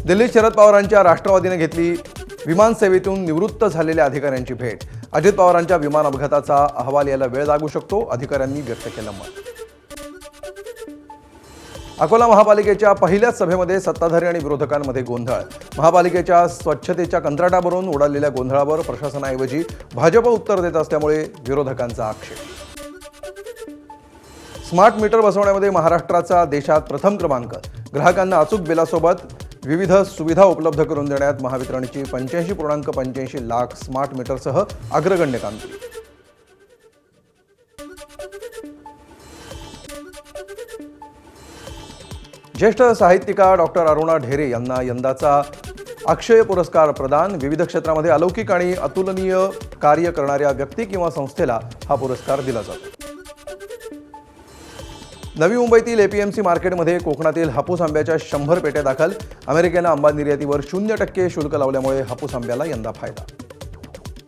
दिल्लीत शरद पवारांच्या राष्ट्रवादीने घेतली विमान सेवेतून निवृत्त झालेल्या अधिकाऱ्यांची भेट। अजित पवारांच्या विमान अपघाताचा अहवाल यायला वेळ लागू शकतो, अधिकाऱ्यांनी व्यक्त केलं मत। अकोला महापालिकेच्या पहिल्याच सभेमध्ये सत्ताधारी आणि विरोधकांमध्ये गोंधळ। महापालिकेच्या स्वच्छतेच्या कंत्राटावरून उडालेल्या गोंधळावर प्रशासनाऐवजी भाजप उत्तर देत असल्यामुळे विरोधकांचा आक्षेप। स्मार्ट मीटर बसवण्यामध्ये महाराष्ट्राचा देशात प्रथम क्रमांक। ग्राहकांना अचूक बिलासोबत विविध सुविधा उपलब्ध करून देण्यात महावितरणची 85.85 लाख स्मार्ट मीटरसह अग्रगण्य कामगिरी। ज्येष्ठ साहित्यिका डॉक्टर अरुणा ढेरे यांना यंदाचा अक्षय पुरस्कार प्रदान। विविध क्षेत्रामध्ये अलौकिक आणि अतुलनीय कार्य करणाऱ्या व्यक्ती किंवा संस्थेला हा पुरस्कार दिला जातो। नवी मुंबईतील एपीएमसी मार्केटमध्ये कोकणातील हापूस आंब्याच्या 100 पेट्या दाखल। अमेरिकेनं आंबा निर्यातीवर 0% शुल्क लावल्यामुळे हापूस आंब्याला यंदा फायदा।